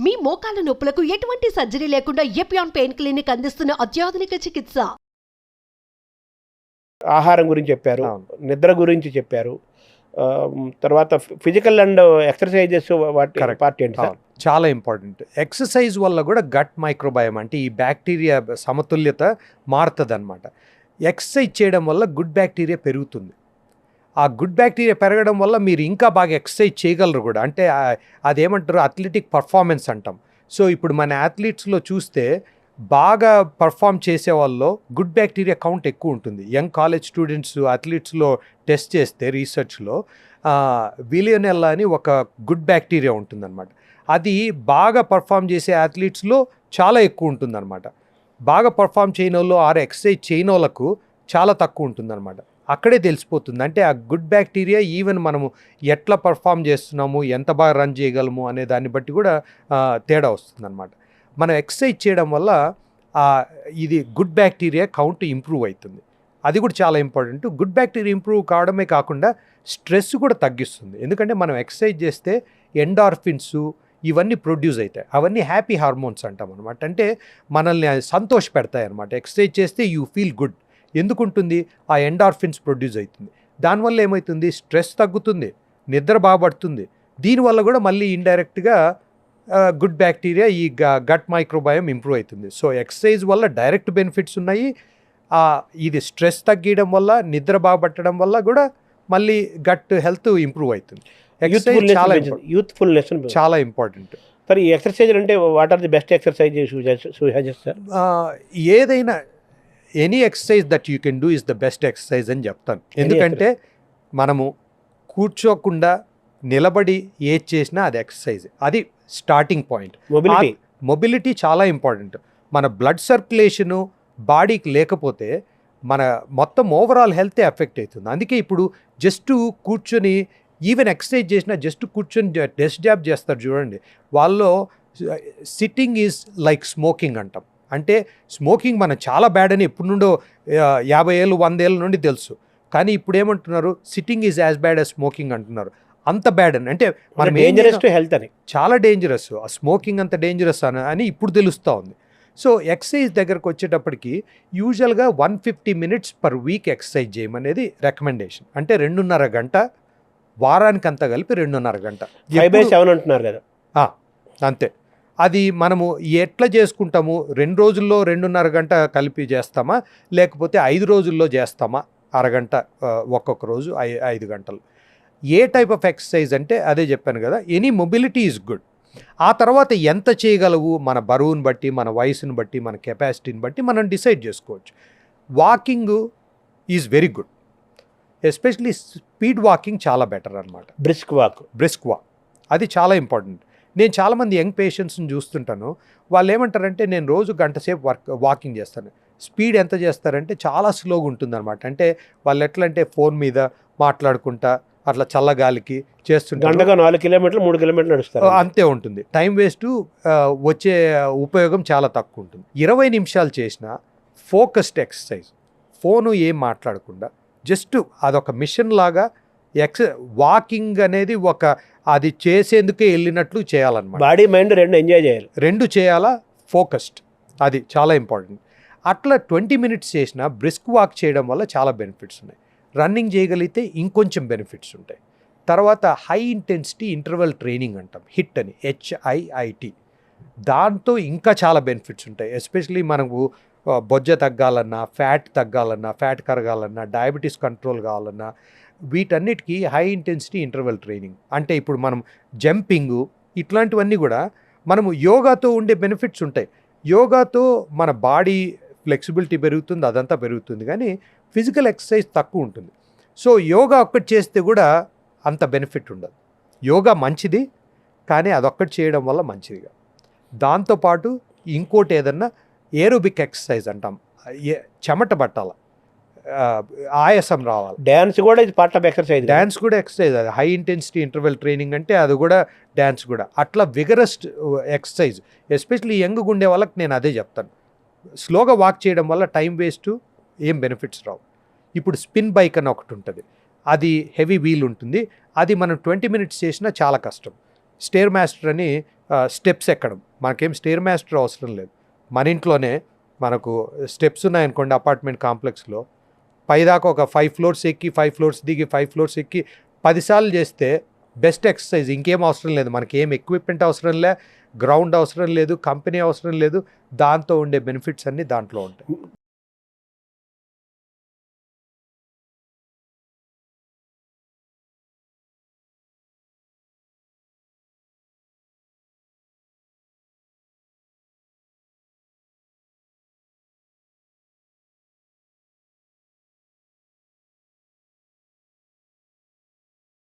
మీ మోకాల నొప్పులకు ఎటువంటి సర్జరీ లేకుండా ఎపియాన్ పెయిన్ క్లినిక్ అందిస్తున్న అత్యాధునిక చికిత్స. ఆహారం గురించి చెప్పారు, నిద్ర గురించి చెప్పారు, తర్వాత ఫిజికల్ అండ్ ఎక్సర్సైజెస్ వాటి పార్ట్ ఏంటి సార్? చాలా ఇంపార్టెంట్. ఎక్సర్సైజ్ వల్ల కూడా గట్ మైక్రోబయోమ్ అంటే ఈ బ్యాక్టీరియా సమతుల్యత మారుతుంది అనమాట. ఎక్సర్సైజ్ చేయడం వల్ల గుడ్ బ్యాక్టీరియా పెరుగుతుంది. ఆ గుడ్ బ్యాక్టీరియా పెరగడం వల్ల మీరు ఇంకా బాగా ఎక్సర్సైజ్ చేయగలరు కూడా. అంటే అదేమంటారు, అథ్లెటిక్ పర్ఫార్మెన్స్ అంటాం. సో ఇప్పుడు మన అథ్లీట్స్లో చూస్తే బాగా పర్ఫామ్ చేసే వాళ్ళలో గుడ్ బ్యాక్టీరియా కౌంట్ ఎక్కువ ఉంటుంది. యంగ్ కాలేజ్ స్టూడెంట్స్ అథ్లీట్స్లో టెస్ట్ చేస్తే రీసెర్చ్లో విలియనెల్లా అని ఒక గుడ్ బ్యాక్టీరియా ఉంటుందన్నమాట. అది బాగా పర్ఫామ్ చేసే అథ్లీట్స్లో చాలా ఎక్కువ ఉంటుందన్నమాట. బాగా పర్ఫామ్ చేయని వాళ్ళు ఎక్సర్సైజ్ చేయని వాళ్ళకు చాలా తక్కువ ఉంటుందన్నమాట. అక్కడే తెలిసిపోతుంది. అంటే ఆ గుడ్ బ్యాక్టీరియా ఈవెన్ మనము ఎట్లా పర్ఫామ్ చేస్తున్నాము, ఎంత బాగా రన్ చేయగలము అనే దాన్ని బట్టి కూడా తేడా వస్తుందన్నమాట. మనం ఎక్సర్సైజ్ చేయడం వల్ల ఇది గుడ్ బ్యాక్టీరియా కౌంట్ ఇంప్రూవ్ అవుతుంది. అది కూడా చాలా ఇంపార్టెంట్. గుడ్ బ్యాక్టీరియా ఇంప్రూవ్ కావడమే కాకుండా స్ట్రెస్ కూడా తగ్గిస్తుంది. ఎందుకంటే మనం ఎక్సర్సైజ్ చేస్తే ఎండార్ఫిన్స్ ఇవన్నీ ప్రొడ్యూస్ అవుతాయి. అవన్నీ హ్యాపీ హార్మోన్స్ అంటాం అనమాట. అంటే మనల్ని సంతోష పెడతాయి అనమాట. ఎక్సర్సైజ్ చేస్తే యూ ఫీల్ గుడ్. ఎందుకుంటుంది? ఆ ఎండార్ఫిన్స్ ప్రొడ్యూస్ అవుతుంది. దానివల్ల ఏమవుతుంది? స్ట్రెస్ తగ్గుతుంది, నిద్ర బాగుపడుతుంది. దీనివల్ల కూడా మళ్ళీ ఇండైరెక్ట్గా గుడ్ బ్యాక్టీరియా ఈ గట్ మైక్రోబయోమ్ ఇంప్రూవ్ అవుతుంది. సో ఎక్సర్సైజ్ వల్ల డైరెక్ట్ బెనిఫిట్స్ ఉన్నాయి. ఇది స్ట్రెస్ తగ్గడం వల్ల, నిద్ర బాగుపట్టడం వల్ల కూడా మళ్ళీ గట్ హెల్త్ ఇంప్రూవ్ అవుతుంది. ఎక్సర్సైజ్ చాలా ఇంపార్టెంట్. సార్ ఈ ఎక్సర్సైజ్ అంటే what are the best exercise sir? ఏదైనా any exercise that you can do is the best exercise అని చెప్తాను. ఎందుకంటే మనము కూర్చోకుండా నిలబడి ఏది చేసినా అది ఎక్సర్సైజ్. అది స్టార్టింగ్ పాయింట్. మొబిలిటీ చాలా ఇంపార్టెంట్. మన బ్లడ్ సర్క్యులేషను బాడీకి లేకపోతే మన మొత్తం ఓవరాల్ హెల్తే ఎఫెక్ట్ అవుతుంది. అందుకే ఇప్పుడు జస్ట్ కూర్చొని ఈవెన్ ఎక్సర్సైజ్ చేసినా జస్ట్ కూర్చొని డెస్క్ జాబ్ చేస్తారు చూడండి, వాళ్ళలో సిట్టింగ్ ఈజ్ లైక్ స్మోకింగ్ అంటాం. అంటే స్మోకింగ్ మనం చాలా బ్యాడ్ అని ఎప్పటి నుండో 50 ఏళ్ళు 100 ఏళ్ళ నుండి తెలుసు. కానీ ఇప్పుడు ఏమంటున్నారు? Sitting is as bad as smoking అంటున్నారు. అంత బ్యాడ్ అని అంటే మనం డేంజరస్ టు హెల్త్ అని, చాలా డేంజరస్. ఆ స్మోకింగ్ అంత డేంజరస్ అని ఇప్పుడు తెలుస్తూ ఉంది. సో ఎక్సర్సైజ్ దగ్గరకు వచ్చేటప్పటికి యూజువల్గా 150 minutes per week ఎక్సర్సైజ్ చేయమనేది రికమెండేషన్. అంటే 2.5 గంట వారానికి అంతా కలిపి 2.5 గంట. 5/7 అంటున్నారు కదా. అంతే. అది మనము ఎట్లా చేసుకుంటాము? 2 రోజుల్లో 2.5 గంట కలిపి చేస్తామా, లేకపోతే 5 రోజుల్లో చేస్తామా? అరగంట ఒక్కొక్క రోజు 5 గంటలు. ఏ టైప్ ఆఫ్ ఎక్సర్సైజ్ అంటే అదే చెప్పాను కదా, ఎనీ మొబిలిటీ ఈజ్ గుడ్. ఆ తర్వాత ఎంత చేయగలవు మన బరువుని బట్టి, మన వయసుని బట్టి, మన కెపాసిటీని బట్టి మనం డిసైడ్ చేసుకోవచ్చు. Walking is very good. Especially speed walking చాలా బెటర్ అనమాట. బ్రిస్క్ వాక్ అది చాలా ఇంపార్టెంట్. నేను చాలామంది యంగ్ పేషెంట్స్ని చూస్తుంటాను. వాళ్ళు ఏమంటారంటే నేను రోజు గంట సేపు వాకింగ్ చేస్తాను. స్పీడ్ ఎంత చేస్తారంటే చాలా స్లోగా ఉంటుందన్నమాట. అంటే వాళ్ళు ఎట్లా అంటే ఫోన్ మీద మాట్లాడుకుంటా అట్లా చల్లగాలికి చేస్తుంటారు. 4 కిలోమీటర్లు 3 కిలోమీటర్లు నడుస్తారు. అంతే ఉంటుంది. టైం వేస్ట్, వచ్చే ఉపయోగం చాలా తక్కువ ఉంటుంది. 20 నిమిషాలు చేసిన ఫోకస్డ్ ఎక్సర్సైజ్, ఫోను ఏం మాట్లాడకుండా జస్ట్ అదొక మిషన్ లాగా వాకింగ్ అనేది అది చేసేందుకే వెళ్ళినట్లు చేయాలన్నమాట. బాడీ మైండ్ ఎంజాయ్ చేయాలి, 2 చేయాలా, ఫోకస్డ్. అది చాలా ఇంపార్టెంట్. అట్లా 20 minutes చేసిన బ్రిస్క్ వాక్ చేయడం వల్ల చాలా బెనిఫిట్స్ ఉన్నాయి. రన్నింగ్ చేయగలిగితే ఇంకొంచెం బెనిఫిట్స్ ఉంటాయి. తర్వాత హై ఇంటెన్సిటీ ఇంటర్వల్ ట్రైనింగ్ అంటాం, HIIT అని, HIIT. దాంతో ఇంకా చాలా బెనిఫిట్స్ ఉంటాయి. ఎస్పెషలీ మనకు బొజ్జ తగ్గాలన్నా, ఫ్యాట్ కరగాలన్నా, డయాబెటీస్ కంట్రోల్ కావాలన్నా, వీటన్నిటికీ హై ఇంటెన్సిటీ ఇంటర్వల్ ట్రైనింగ్. అంటే ఇప్పుడు మనం జంపింగు ఇట్లాంటివన్నీ కూడా మనము యోగాతో ఉండే బెనిఫిట్స్ ఉంటాయి. యోగాతో మన బాడీ ఫ్లెక్సిబిలిటీ పెరుగుతుంది, అదంతా పెరుగుతుంది. కానీ ఫిజికల్ ఎక్సర్సైజ్ తక్కువ ఉంటుంది. సో యోగా ఒక్కటి చేస్తే కూడా అంత బెనిఫిట్ ఉండదు. యోగా మంచిది, కానీ అదొక్కటి చేయడం వల్ల మంచిదిగా. దాంతోపాటు ఇంకోటి ఏదన్నా ఏరోబిక్ ఎక్సర్సైజ్ అంటాం, చెమట పట్టాల, ఆయాసం రావాలి. డ్యాన్స్ కూడా ఇది పార్ట్ ఆఫ్ ఎక్సర్సైజ్. డ్యాన్స్ కూడా ఎక్సర్సైజ్. అది హై ఇంటెన్సిటీ ఇంటర్వెల్ ట్రైనింగ్ అంటే అది కూడా డ్యాన్స్ కూడా. అట్లా విగరస్ ఎక్సర్సైజ్. ఎస్పెషలీ యంగ్గా ఉండే వాళ్ళకి నేను అదే చెప్తాను. స్లోగా వాక్ చేయడం వల్ల టైం వేస్ట్, ఏం బెనిఫిట్స్ రావు. ఇప్పుడు స్పిన్ బైక్ అని ఒకటి ఉంటుంది, అది హెవీ వీల్ ఉంటుంది. అది మనం 20 minutes చేసినా చాలా కష్టం. స్టేర్ మాస్టర్ అని స్టెప్స్ ఎక్కడం. మనకేం స్టేర్ మాస్టర్ అవసరం లేదు. మన ఇంట్లోనే మనకు స్టెప్స్ ఉన్నాయనుకోండి అపార్ట్మెంట్ కాంప్లెక్స్లో, పైదాకా ఒక 5 ఫ్లోర్స్ ఎక్కి 5 ఫ్లోర్స్ దిగి 5 ఫ్లోర్స్ ఎక్కి 10 సార్లు చేస్తే బెస్ట్ ఎక్సర్సైజ్. ఇంకేం అవసరం లేదు, మనకి ఏం ఎక్విప్మెంట్ అవసరం లే, గ్రౌండ్ అవసరం లేదు, కంపెనీ అవసరం లేదు. దాంతో ఉండే బెనిఫిట్స్ అన్నీ దాంట్లో ఉంటాయి.